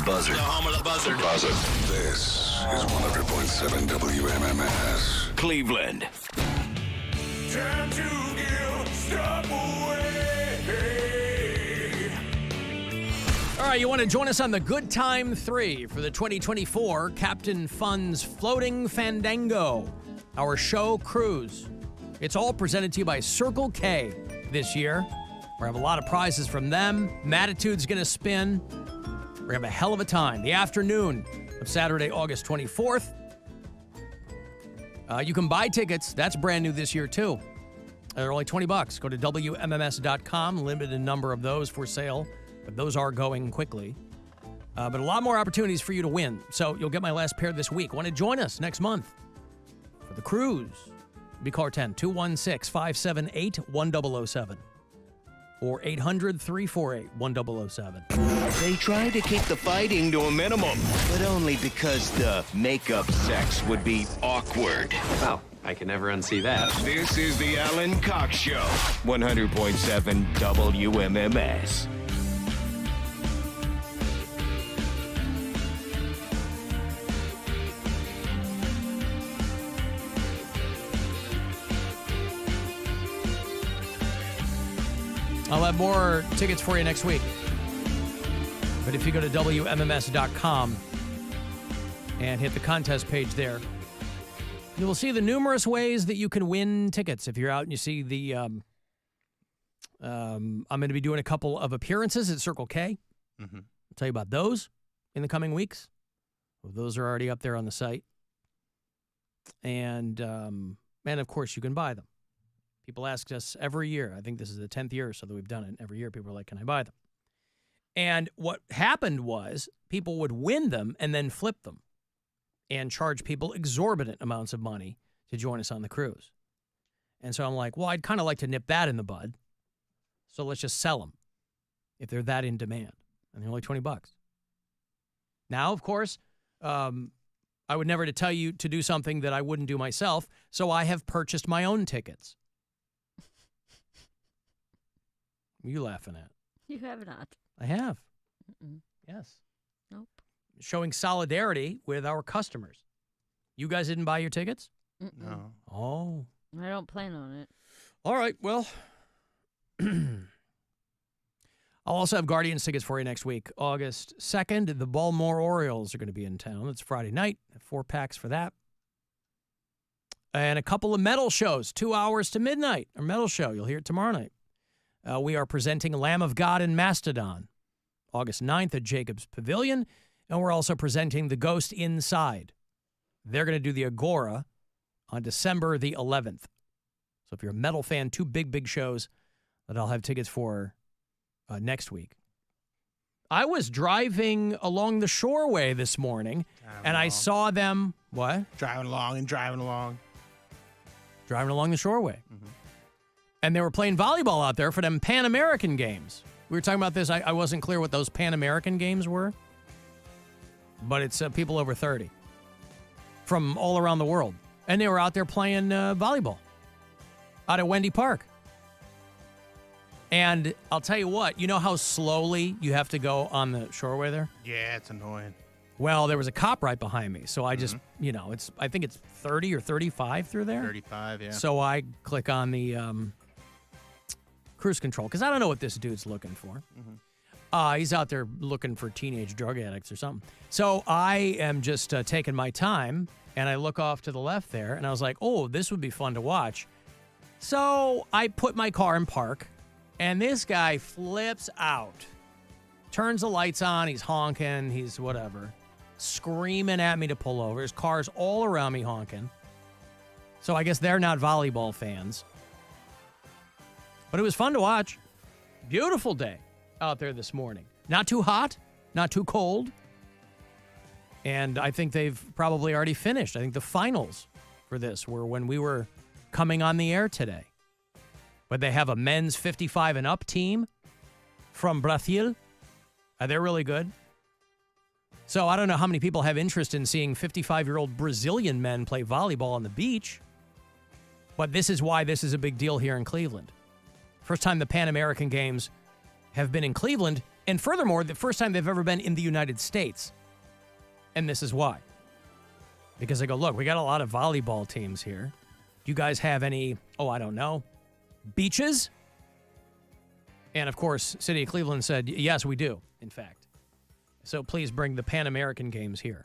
Buzzard. The home of the Buzzard. Buzzard. This is 100.7 WMMS. Cleveland. Time to give stop away. All right, you want to join us on the Good Time 3 for the 2024 Captain Fun's Floating Fandango, our show cruise. It's all presented to you by Circle K this year. We have a lot of prizes from them. Matitude's going to spin. We're going to have a hell of a time. The afternoon of Saturday, August 24th. You can buy tickets. That's brand new this year, too. They're only $20. Go to WMMS.com. Limited number of those for sale, but those are going quickly. But a lot more opportunities for you to win. So you'll get my last pair this week. Want to join us next month for the cruise? Be caller 10-216-578-1007 or 800-348-1007. They try to keep the fighting to a minimum, but only because the makeup sex would be awkward. Well, I can never unsee that. This is the Alan Cox Show. 100.7 WMMS. I'll have more tickets for you next week. But if you go to WMMS.com and hit the contest page there, you will see the numerous ways that you can win tickets. If you're out and you see the, I'm going to be doing a couple of appearances at Circle K. Mm-hmm. I'll tell you about those in the coming weeks. Well, those are already up there on the site. And of course, you can buy them. People ask us every year. I think this is the 10th year or so that we've done it. Every year, people are like, can I buy them? And what happened was people would win them and then flip them and charge people exorbitant amounts of money to join us on the cruise. And so I'm like, well, I'd kind of like to nip that in the bud. So let's just sell them if they're that in demand. And they're only $20. Now, of course, I would never to tell you to do something that I wouldn't do myself. So I have purchased my own tickets. What are you laughing at? You have not. I have. Mm-mm. Yes. Nope. Showing solidarity with our customers. You guys didn't buy your tickets? Mm-mm. No. Oh. I don't plan on it. All right. Well, I'll also have Guardians tickets for you next week. August 2nd, the Baltimore Orioles are going to be in town. It's Friday night. 4 packs for that. And a couple of metal shows, 2 hours to midnight. A metal show. You'll hear it tomorrow night. We are presenting Lamb of God and Mastodon, August 9th at Jacobs Pavilion. And we're also presenting The Ghost Inside. They're going to do the Agora on December the 11th. So if you're a metal fan, 2 big shows that I'll have tickets for next week. I was driving along the Shoreway this morning, and I saw them, what? Driving along. Driving along the Shoreway. Mm-hmm. And they were playing volleyball out there for them Pan American games. We were talking about this. I wasn't clear what those Pan American games were. But it's people over 30 from all around the world. And they were out there playing volleyball out at Wendy Park. And I'll tell you what, you know how slowly you have to go on the Shoreway there? Yeah, it's annoying. Well, there was a cop right behind me. So I just, I think it's 30 or 35 through there. 35, yeah. So I click on the cruise control because I don't know what this dude's looking for. Mm-hmm. He's out there looking for teenage drug addicts or something. So I am just taking my time, and I look off to the left there, and I was like, oh, this would be fun to watch. So I put my car in park, and this guy flips out, turns the lights on, he's honking, he's whatever, screaming at me to pull over. There's cars all around me honking. So I guess they're not volleyball fans. But it was fun to watch. Beautiful day out there this morning. Not too hot, not too cold. And I think they've probably already finished. I think the finals for this were when we were coming on the air today. But they have a men's 55 and up team from Brazil. They're really good. So I don't know how many people have interest in seeing 55-year-old Brazilian men play volleyball on the beach. But this is why this is a big deal here in Cleveland. First time the Pan American Games have been in Cleveland And furthermore, the first time they've ever been in the United States. And this is why. Because they go, look, we got a lot of volleyball teams here. Do you guys have any, I don't know, beaches? And of course, City of Cleveland said, yes, we do, in fact. So please bring the Pan American Games here.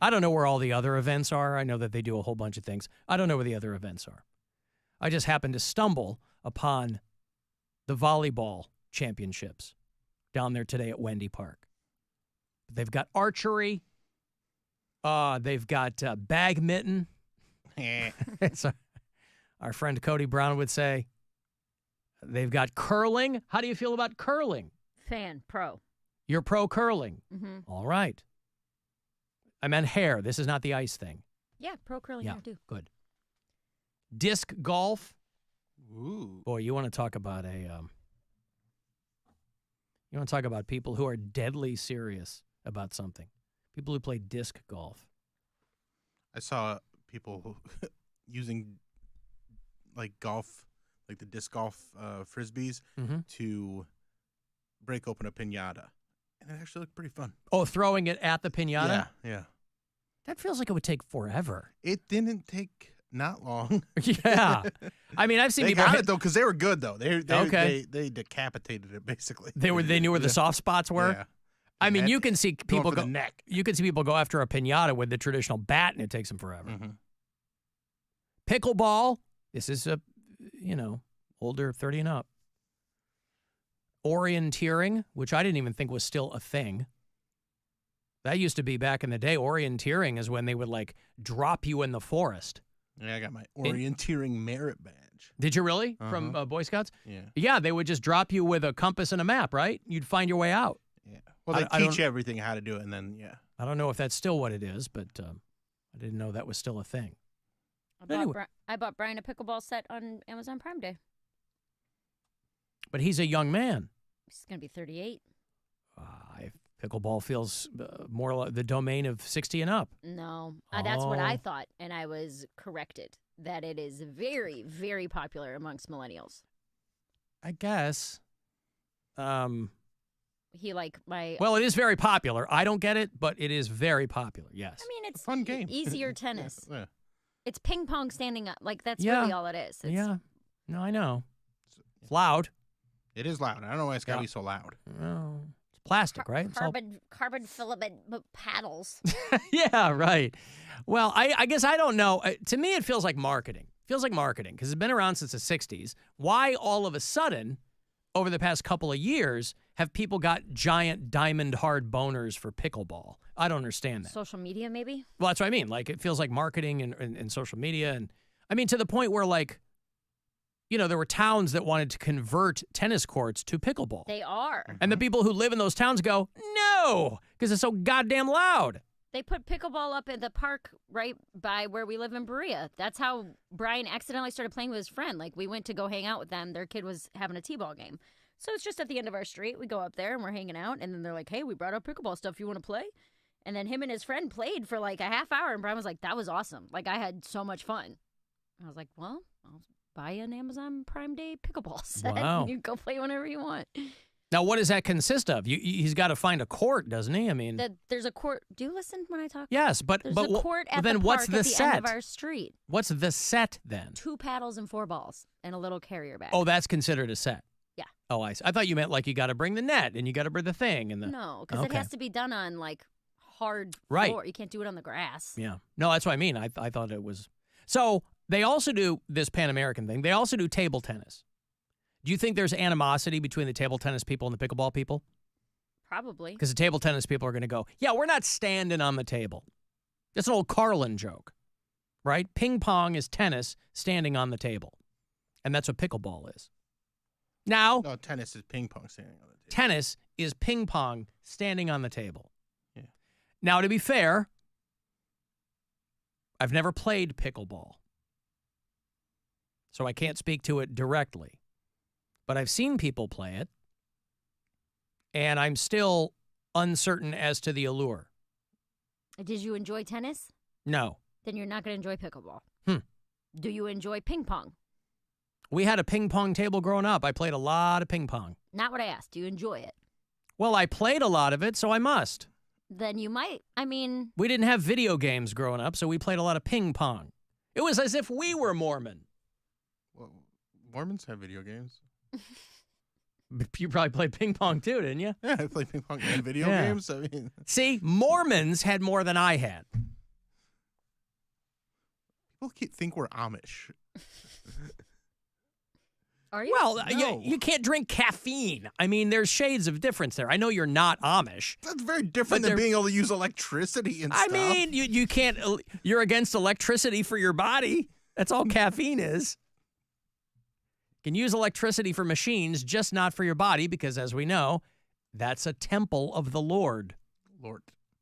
I don't know where all the other events are. I know that they do a whole bunch of things. I don't know where the other events are. I just happened to stumble upon the volleyball championships down there today at Wendy Park. They've got archery. They've got badminton. So our friend Cody Brown would say. They've got curling. How do you feel about curling? Pro. You're pro curling. Mm-hmm. All right. I meant hair. This is not the ice thing. Yeah, pro curling Yeah, here too. good. Disc golf. Ooh. Boy, you want to talk about you want to talk about people who are deadly serious about something. People who play disc golf. I saw people using like golf, like the disc golf frisbees to break open a piñata. And it actually looked pretty fun. Oh, throwing it at the piñata? Yeah. That feels like it would take forever. It didn't take not long. Yeah. I mean, I've seen They people got it though because they were good though. Okay. They decapitated it basically. They knew where the soft spots were. Yeah. I mean, you can see Going people for go. the neck. You can see people go after a piñata with the traditional bat, and it takes them forever. Pickleball. This is older, 30 and up. Orienteering, which I didn't even think was still a thing. That used to be back in the day. Orienteering is when they would like drop you in the forest. Yeah, I got my orienteering merit badge. Did you really? From Boy Scouts? Yeah. Yeah, they would just drop you with a compass and a map, right? You'd find your way out. Yeah. Well, they teach you everything how to do it, and then I don't know if that's still what it is, but I didn't know that was still a thing. I bought Brian a pickleball set on Amazon Prime Day. But he's a young man. He's going to be 38. Pickleball feels more like the domain of 60 and up. No, that's what I thought, and I was corrected that it is very, very popular amongst millennials. I guess. Well, it is very popular. I don't get it, but it is very popular. Yes. I mean, it's a fun game. Easier tennis. Yeah. It's ping pong standing up. Like that's really all it is. Yeah. No, I know. It's loud. It is loud. I don't know why it's got to be so loud. Well, it's plastic, right? Carbon filament paddles. Yeah, right. Well, I guess I don't know. To me, it feels like marketing. Feels like marketing because it's been around since the 60s. Why all of a sudden, over the past couple of years, have people got giant diamond hard boners for pickleball? I don't understand that. Social media, maybe? Well, that's what I mean. Like, it feels like marketing and social media. And I mean, to the point where, like, there were towns that wanted to convert tennis courts to pickleball. They are. And the people who live in those towns go, no, because it's so goddamn loud. They put pickleball up at the park right by where we live in Berea. That's how Brian accidentally started playing with his friend. Like, we went to go hang out with them. Their kid was having a t-ball game. So it's just at the end of our street. We go up there and we're hanging out. And then they're like, hey, we brought out pickleball stuff. You want to play? And then him and his friend played for like a half hour. And Brian was like, that was awesome. Like, I had so much fun. I was like, well, I'll buy an Amazon Prime Day pickleball set. Wow. You go play whenever you want. Now, what does that consist of? He's got to find a court, doesn't he? I mean, there's a court. Do you listen when I talk? Yes, but there's a court at then the what's park the at the set? end of our street. What's the set then? 2 paddles and 4 balls and a little carrier bag. Oh, that's considered a set. Yeah. Oh, I see. I thought you meant like you got to bring the net and you got to bring the thing and the. No, because it has to be done on like hard right. floor. You can't do it on the grass. Yeah. No, that's what I mean. I thought it was. So they also do this Pan American thing. They also do table tennis. Do you think there's animosity between the table tennis people and the pickleball people? Probably. Because the table tennis people are going to go, yeah, we're not standing on the table. That's an old Carlin joke, right? Ping pong is tennis standing on the table. And that's what pickleball is. Now, no, tennis is ping pong standing on the table. Tennis is ping pong standing on the table. Yeah. Now, to be fair, I've never played pickleball. So I can't speak to it directly. But I've seen people play it, and I'm still uncertain as to the allure. Did you enjoy tennis? No. Then you're not going to enjoy pickleball. Do you enjoy ping pong? We had a ping pong table growing up. I played a lot of ping pong. Not what I asked. Do you enjoy it? Well, I played a lot of it, so I must. Then you might. I mean, We didn't have video games growing up, so we played a lot of ping pong. It was as if we were Mormon. Well, Mormons have video games. You probably played ping pong too, didn't you? Yeah, I play ping pong and video Yeah. games. I mean, See, Mormons had more than I had. people think we're Amish. are you? Well, No. you can't drink caffeine. I mean, there's shades of difference there. I know you're not Amish. That's very different But than they're- being able to use electricity and I stuff. mean, you can't. You're against electricity for your body. That's all caffeine is. You can use electricity for machines, just not for your body, because as we know, that's a temple of the Lord.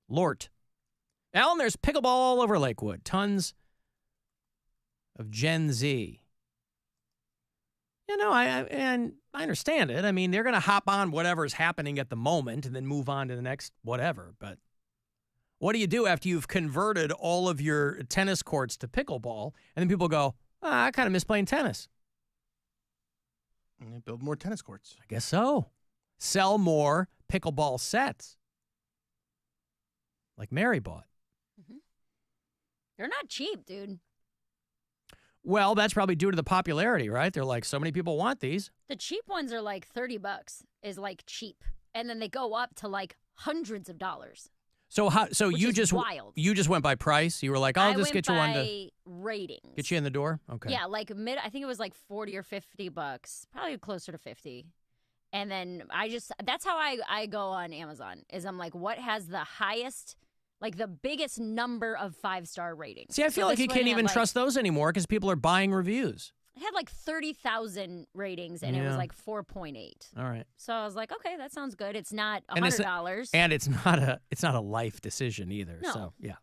Lord. Alan, there's pickleball all over Lakewood. Tons of Gen Z. You know, I understand it. I mean, they're going to hop on whatever's happening at the moment and then move on to the next whatever. But what do you do after you've converted all of your tennis courts to pickleball? And then people go, I kind of miss playing tennis. And build more tennis courts. I guess so. Sell more pickleball sets. Like Mary bought. They're not cheap, dude. Well, that's probably due to the popularity, right? They're like, so many people want these. The cheap ones are like $30 is like cheap. And then they go up to like hundreds of dollars. So Which you is just wild. You just went by price. You were like, I'll I just went get you one to by ratings. get you in the door. Okay. Yeah, like I think it was like $40 or $50, probably closer to 50. And then that's how I go on Amazon is I'm like, what has the highest, like the biggest number of 5-star ratings? See, I feel So like this you one can't had, even like- trust those anymore because people are buying reviews. It had like 30,000 ratings and it was Yeah. like 4.8. All right. So I was like, okay, that sounds good. It's not And it's- $100. And it's not a life decision either. No. So yeah.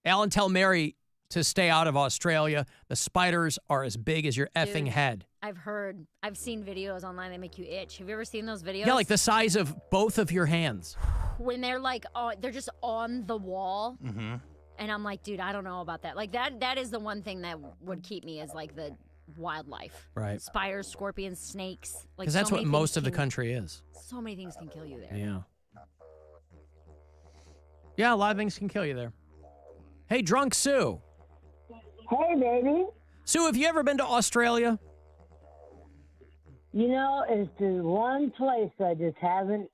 Alan, tell Mary to stay out of Australia. The spiders are as big as your effing Dude. head. I've seen videos online that make you itch. Have you ever seen those videos? Yeah, like the size of both of your hands. when they're like, they're just on the wall. Mm-hmm. And I'm like, dude, I don't know about that. Like that is the one thing that would keep me is like the wildlife. Right. Spiders, scorpions, snakes. Like Because that's so what many most things of the can- country is. So many things can kill you there. Yeah. Yeah, a lot of things can kill you there. Hey, Drunk Sue. Hey, baby. Sue, have you ever been to Australia? You know, it's the one place I just haven't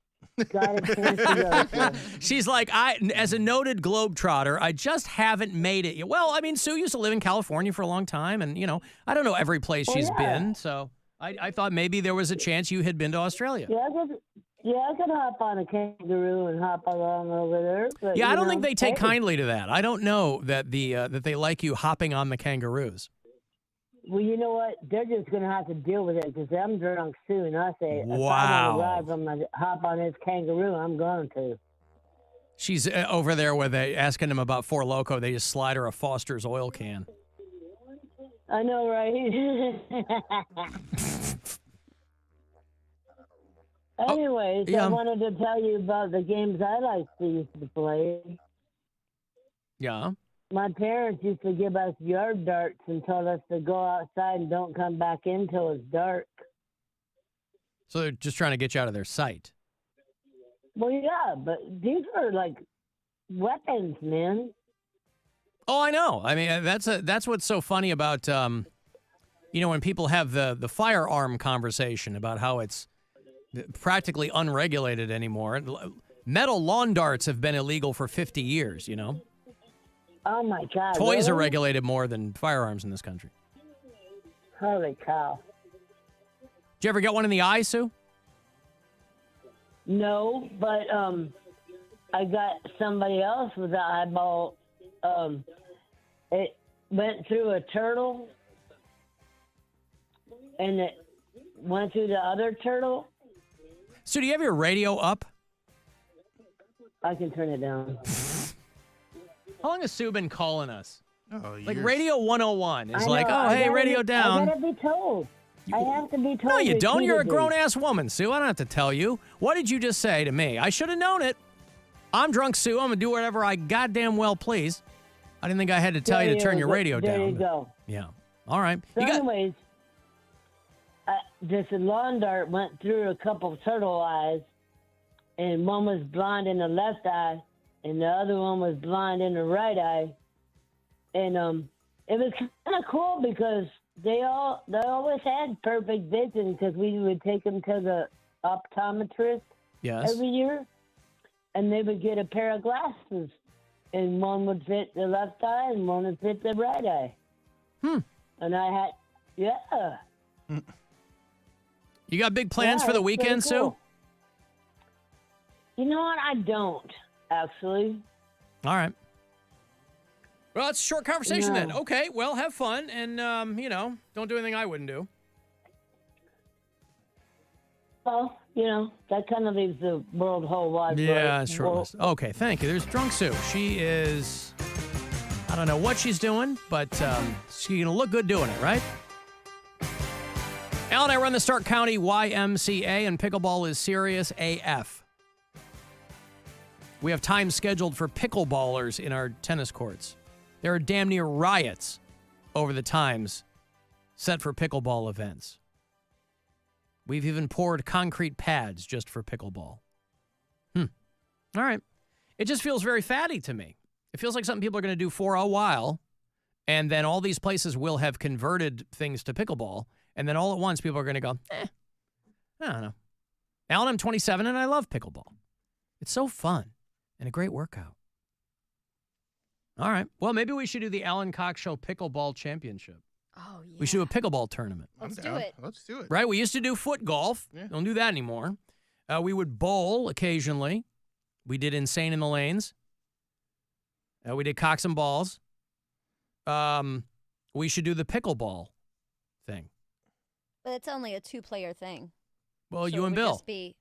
got a chance to go to. She's like, as a noted globetrotter, I just haven't made it yet. Well, I mean, Sue used to live in California for a long time, and, you know, I don't know every place she's been, so I thought maybe there was a chance you had been to Australia. Yeah, I could hop on a kangaroo and hop along over there. But, Yeah, I you don't know, think they take hey, kindly to that. I don't know that that they like you hopping on the kangaroos. Well, you know what? They're just going to have to deal with it because I'm drunk soon. I say, if I Wow. want to ride, I'm going to hop on this kangaroo. I'm going to. She's over there where they asking him about Four Loko. They just slide her a Foster's oil can. I know, right? Anyways, yeah. I wanted to tell you about the games I like to play. Yeah. My parents used to give us yard darts and told us to go outside and don't come back in till it's dark. So they're just trying to get you out of their sight. Well, yeah, but these are like weapons, man. Oh, I know. I mean, that's what's so funny about, you know, when people have the firearm conversation about how it's practically unregulated anymore. Metal lawn darts have been illegal for 50 years, you know. Oh, my God. Toys are really? regulated more than firearms in this country. Holy cow. Did you ever get one in the eye, Sue? No, but I got somebody else with the eyeball. It went through a turtle, and it went through the other turtle. Sue, do you have your radio up? I can turn it down. How long has Sue been calling us? Oh, Like years. Radio 101 is I like, know, oh, I hey, gotta radio be- down. I gotta be told. I have to be told. No, you don't. You're a repeatedly. grown-ass woman, Sue. I don't have to tell you. What did you just say to me? I should have known it. I'm Drunk Sue. I'm going to do whatever I goddamn well please. I didn't think I had to tell you to turn your radio there down. you go. Yeah. All right. So You got, anyways, this lawn dart went through a couple of turtle eyes, and one was blind in the left eye, and the other one was blind in the right eye. And it was kind of cool because they always had perfect vision because we would take them to the optometrist Yes. every year, and they would get a pair of glasses, and one would fit the left eye and one would fit the right eye. And I had, You got big plans Yeah, for the it's pretty weekend, Sue? cool. You know what? I don't, actually. All right. Well, it's a short conversation then. No. Okay, well, have fun and, don't do anything I wouldn't do. Well, that kind of leaves the world whole wide. Yeah, world. short list. Okay, thank you. There's Drunk Sue. She is, I don't know what she's doing, but she's going to look good doing it, right? Al and I run the Stark County YMCA, and pickleball is serious AF. We have time scheduled for pickleballers in our tennis courts. There are damn near riots over the times set for pickleball events. We've even poured concrete pads just for pickleball. All right. It just feels very fatty to me. It feels like something people are going to do for a while, and then all these places will have converted things to pickleball, and then all at once people are going to go, I don't know. Alan, I'm 27, and I love pickleball. It's so fun and a great workout. All right. Well, maybe we should do the Alan Cox Show Pickleball Championship. Oh, yeah. We should do a pickleball tournament. Let's I'm do down. it. Let's do it. Right? We used to do foot golf. Yeah. Don't do that anymore. We would bowl occasionally. We did Insane in the Lanes. We did Cocks and Balls. We should do the pickleball thing. But it's only a 2-player thing. Well, So you it and would Bill. just be...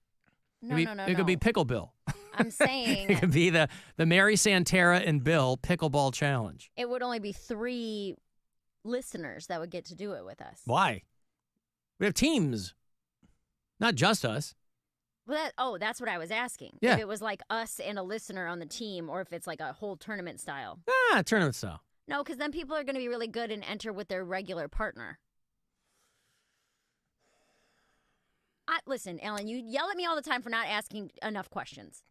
No, It no. could be Pickle Bill. I'm saying It could be the Mary Santora and Bill Pickleball Challenge. it would only be 3 listeners that would get to do it with us. Why? We have teams. Not just us. Well, that's what I was asking. Yeah. If it was like us and a listener on the team, or if it's like a whole tournament style. Tournament style. No, because then people are going to be really good and enter with their regular partner. Listen, Alan, you yell at me all the time for not asking enough questions.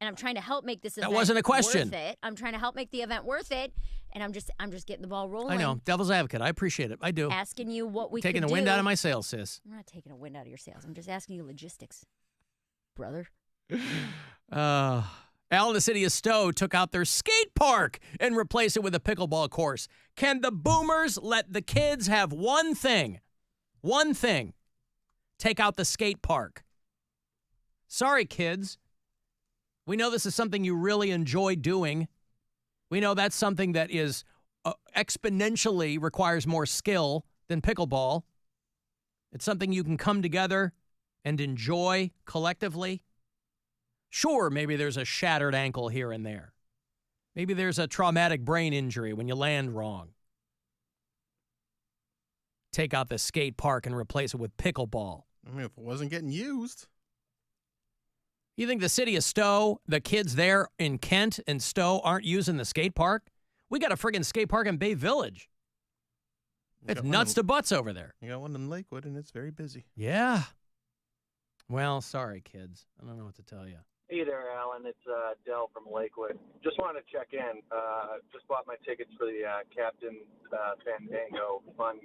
And I'm trying to help make this event wasn't a question. worth it. I'm trying to help make the event worth it. And I'm just getting the ball rolling. I know. Devil's advocate. I appreciate it. I do. Asking you what we Taking could the wind do. out of my sails, sis. I'm not taking a wind out of your sails. I'm just asking you logistics, brother. Al and the city of Stowe took out their skate park and replaced it with a pickleball course. Can the boomers let the kids have one thing? One thing. Take out the skate park. Sorry, kids. We know this is something you really enjoy doing. We know that's something that is exponentially requires more skill than pickleball. It's something you can come together and enjoy collectively. Sure, maybe there's a shattered ankle here and there. Maybe there's a traumatic brain injury when you land wrong. Take out the skate park and replace it with pickleball. I mean, if it wasn't getting used. You think the city of Stowe, the kids there in Kent and Stowe aren't using the skate park? We got a friggin' skate park in Bay Village. It's nuts to butts over there. You got one in Lakewood, and it's very busy. Yeah. Well, sorry, kids. I don't know what to tell you. Hey there, Alan. It's Dell from Lakewood. Just wanted to check in. Just bought my tickets for the Captain Fandango Fun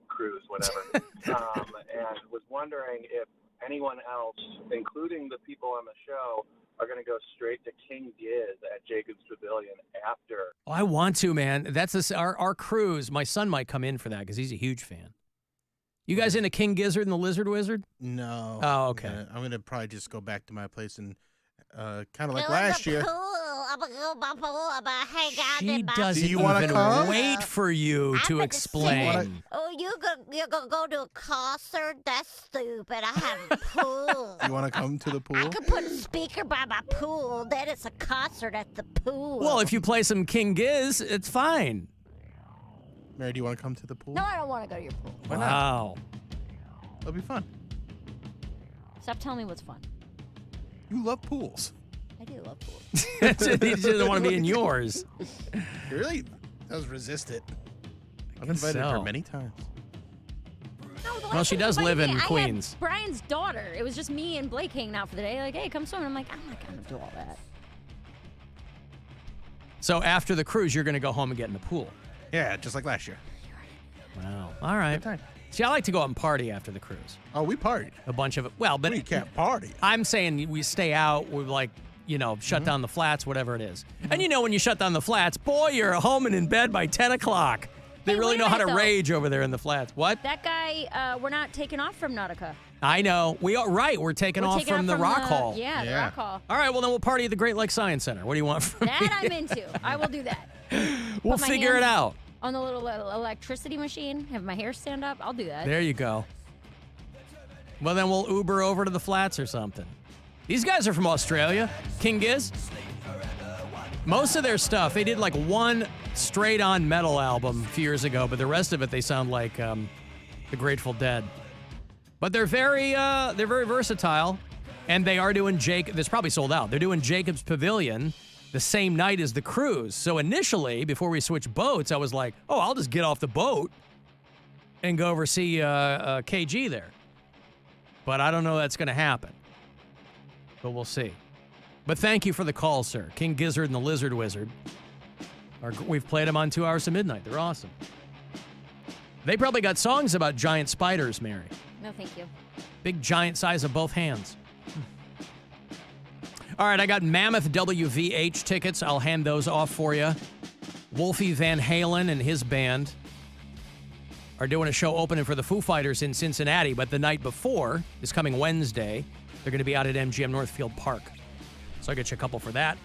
Cruise, whatever. And was wondering if anyone else, including the people on the show, are going to go straight to King Giz at Jacobs Pavilion after. Oh, I want to, man. That's our cruise. My son might come in for that because he's a huge fan. You guys into King Gizzard and the Lizard Wizard? No. Oh, okay. I'm gonna probably just go back to my place and kind of like last year. She doesn't Do you wanna even come? wait for you to explain. Oh, you're gonna go to a concert? That's stupid. I have a pool. You want to come to the pool? I could put a speaker by my pool. Then it's a concert at the pool. Well, if you play some King Giz, it's fine. Mary, do you want to come to the pool? No, I don't want to go to your pool. Why not? Wow. It'll be fun. Stop telling me what's fun. You love pools. I do love pools. He just doesn't want to be in yours. He really does resist it. I've guess invited so. her many times. No, the Well, last she time does I live went, in I had Queens. Brian's daughter. It was just me and Blake hanging out for the day. Like, hey, come swim. I'm like, I'm not gonna do all that. So after the cruise, you're going to go home and get in the pool. Yeah, just like last year. Wow. All right. Good time. See, I like to go out and party after the cruise. Oh, we partied. A bunch of it. Well, but We can't party. I'm saying we stay out. We're like, shut down the flats, whatever it is. And when you shut down the flats, boy, you're home and in bed by 10 o'clock. They Hey, really wait a know how to minute, though. rage over there in the flats. What? That guy, we're not taking off from Nautica. I know. We are right. We're taking off from the Rock Hall. Yeah, the Yeah. Rock Hall. All right. Well, then we'll party at the Great Lakes Science Center. What do you want from me? That I'm into. I will do that. We'll Put my figure it hands out. On the little electricity machine, have my hair stand up. I'll do that. There you go. Well, then we'll Uber over to the flats or something. These guys are from Australia. King Giz. Most of their stuff, they did like one straight-on metal album a few years ago, but the rest of it, they sound like the Grateful Dead. But they're very versatile, and they are doing This probably sold out. They're doing Jacob's Pavilion the same night as the cruise. So initially, before we switched boats, I was like, oh, I'll just get off the boat and go over see KG there. But I don't know that's going to happen. But we'll see. But thank you for the call, sir. King Gizzard and the Lizard Wizard. We've played them on 2 Hours to Midnight. They're awesome. They probably got songs about giant spiders, Mary. No, thank you. Big giant size of both hands. All right, I got Mammoth WVH tickets. I'll hand those off for you. Wolfie Van Halen and his band are doing a show opening for the Foo Fighters in Cincinnati, but the night before is coming Wednesday. They're going to be out at MGM Northfield Park. So I'll get you a couple for that.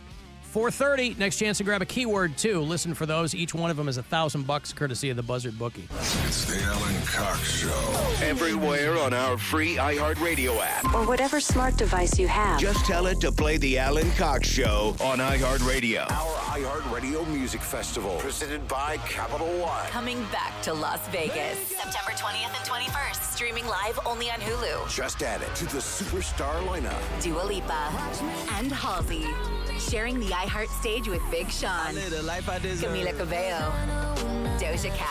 4:30, next chance to grab a keyword, too. Listen for those. Each one of them is $1,000 courtesy of the Buzzard Bookie. It's the Alan Cox Show. Everywhere on our free iHeartRadio app. Or whatever smart device you have. Just tell it to play the Alan Cox Show on iHeartRadio. Our iHeartRadio Music Festival, presented by Capital One. Coming back to Las Vegas. September 20th and 21st. Streaming live only on Hulu. Just added to the superstar lineup. Dua Lipa and Halsey. Sharing the iHeart stage with Big Sean. Camila Cabello. Doja Cat.